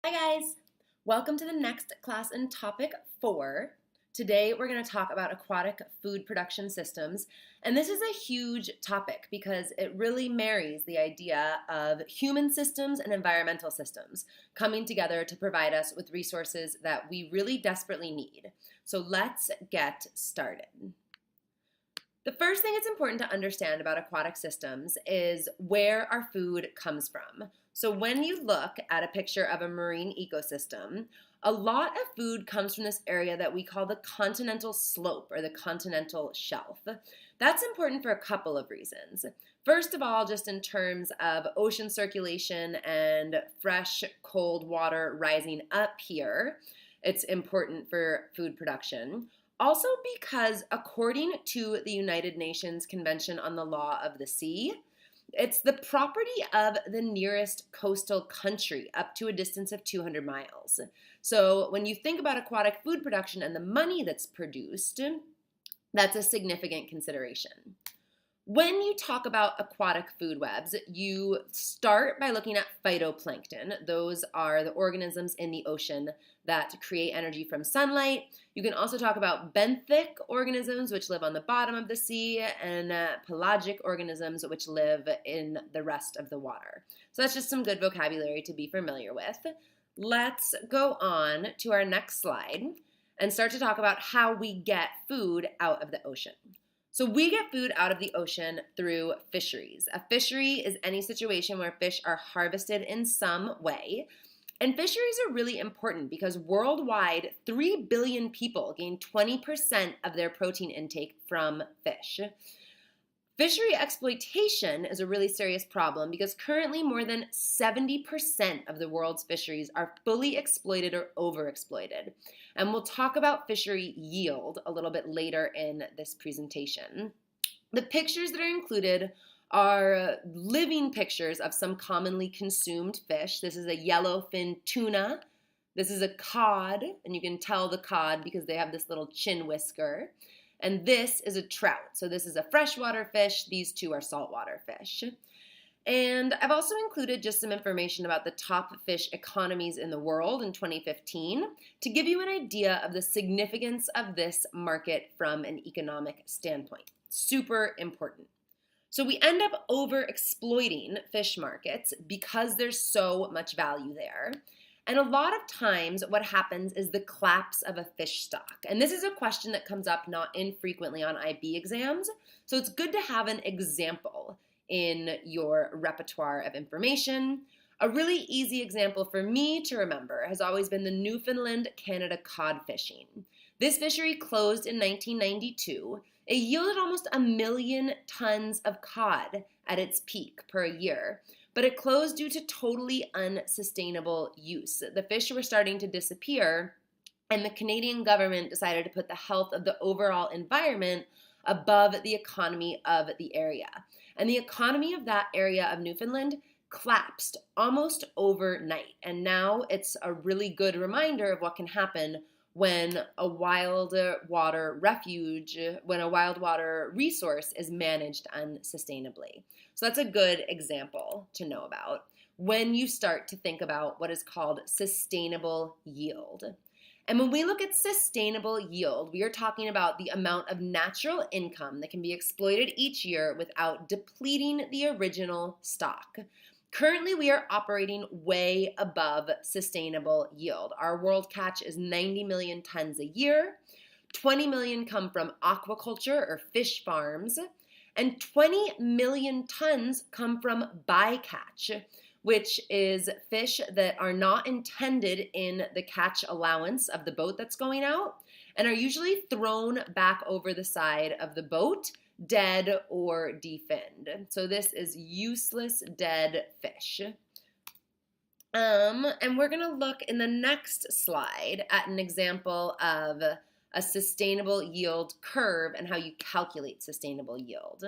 Hi guys! Welcome to the next class in topic 4. Today we're going to talk about aquatic food production systems, and this is a huge topic because it really marries the idea of human systems and environmental systems coming together to provide us with resources that we really desperately need. So let's get started. The first thing it's important to understand about aquatic systems is where our food comes from. So when you look at a picture of a marine ecosystem, a lot of food comes from this area that we call the continental slope or the continental shelf. That's important for a couple of reasons. First of all, just in terms of ocean circulation and fresh, cold water rising up here, it's important for food production. Also because according to the United Nations Convention on the Law of the Sea, it's the property of the nearest coastal country up to a distance of 200 miles. So when you think about aquatic food production and the money that's produced, that's a significant consideration. When you talk about aquatic food webs, you start by looking at phytoplankton. Those are the organisms in the ocean that create energy from sunlight. You can also talk about benthic organisms, which live on the bottom of the sea, and pelagic organisms, which live in the rest of the water. So that's just some good vocabulary to be familiar with. Let's go on to our next slide and start to talk about how we get food out of the ocean. So we get food out of the ocean through fisheries. A fishery is any situation where fish are harvested in some way. And fisheries are really important because worldwide, 3 billion people gain 20% of their protein intake from fish. Fishery exploitation is a really serious problem because currently more than 70% of the world's fisheries are fully exploited or overexploited. And we'll talk about fishery yield a little bit later in this presentation. The pictures that are included are living pictures of some commonly consumed fish. This is a yellowfin tuna. This is a cod, and you can tell the cod because they have this little chin whisker. And this is a trout. So this is a freshwater fish. These two are saltwater fish. And I've also included just some information about the top fish economies in the world in 2015 to give you an idea of the significance of this market from an economic standpoint. Super important. So we end up over-exploiting fish markets because there's so much value there. And a lot of times what happens is the collapse of a fish stock. And this is a question that comes up not infrequently on IB exams. So it's good to have an example in your repertoire of information. A really easy example for me to remember has always been the Newfoundland Canada cod fishing. This fishery closed in 1992. It yielded almost 1 million tons of cod at its peak per year. But it closed due to totally unsustainable use. The fish were starting to disappear, and the Canadian government decided to put the health of the overall environment above the economy of the area. And the economy of that area of Newfoundland collapsed almost overnight. And now it's a really good reminder of what can happen when a wild water resource is managed unsustainably. So that's a good example to know about when you start to think about what is called sustainable yield. And when we look at sustainable yield, we are talking about the amount of natural income that can be exploited each year without depleting the original stock. Currently, we are operating way above sustainable yield. Our world catch is 90 million tons a year. 20 million come from aquaculture or fish farms, and 20 million tons come from bycatch, which is fish that are not intended in the catch allowance of the boat that's going out and are usually thrown back over the side of the boat, dead or definned. So this is useless dead fish. And we're going to look in the next slide at an example of a sustainable yield curve and how you calculate sustainable yield.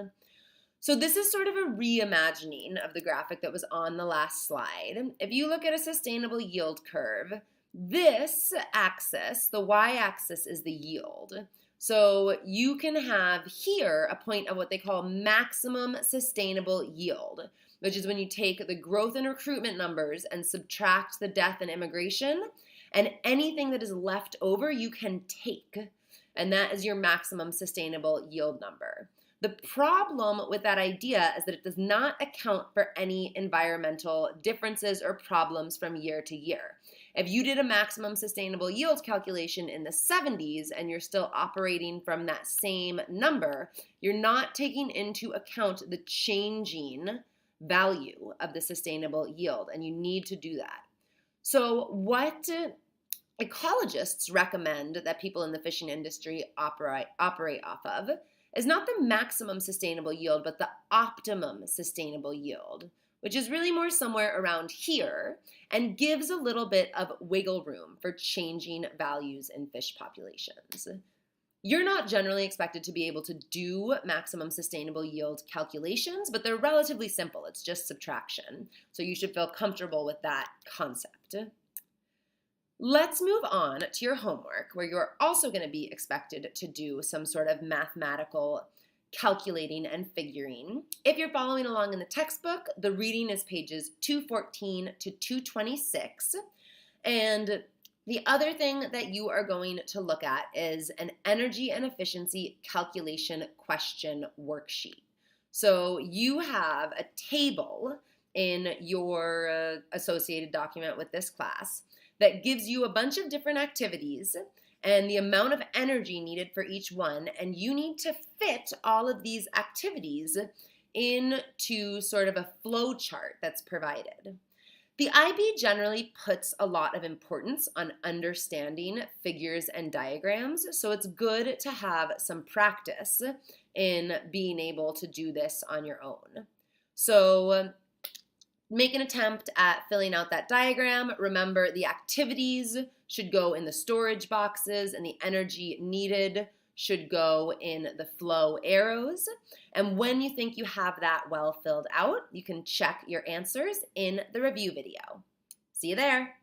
So this is sort of a reimagining of the graphic that was on the last slide. If you look at a sustainable yield curve, this axis, the y-axis, is the yield. So you can have here a point of what they call maximum sustainable yield. which is when you take the growth and recruitment numbers and subtract the death and immigration, and anything that is left over you can take, and that is your maximum sustainable yield number. The problem with that idea is that it does not account for any environmental differences or problems from year to year. If you did a maximum sustainable yield calculation in the 70s and you're still operating from that same number, you're not taking into account the changing value of the sustainable yield, and you need to do that. So what ecologists recommend that people in the fishing industry operate off of is not the maximum sustainable yield, but the optimum sustainable yield, which is really more somewhere around here and gives a little bit of wiggle room for changing values in fish populations. You're not generally expected to be able to do maximum sustainable yield calculations, but they're relatively simple. It's just subtraction. So you should feel comfortable with that concept. Let's move on to your homework, where you're also going to be expected to do some sort of mathematical calculating and figuring. If you're following along in the textbook, the reading is pages 214 to 226. And the other thing that you are going to look at is an energy and efficiency calculation question worksheet. So you have a table in your associated document with this class that gives you a bunch of different activities and the amount of energy needed for each one, and you need to fit all of these activities into sort of a flow chart that's provided. The IB generally puts a lot of importance on understanding figures and diagrams, so it's good to have some practice in being able to do this on your own. So make an attempt at filling out that diagram. Remember, the activities should go in the storage boxes and the energy needed should go in the flow arrows. And when you think you have that well filled out, you can check your answers in the review video. See you there.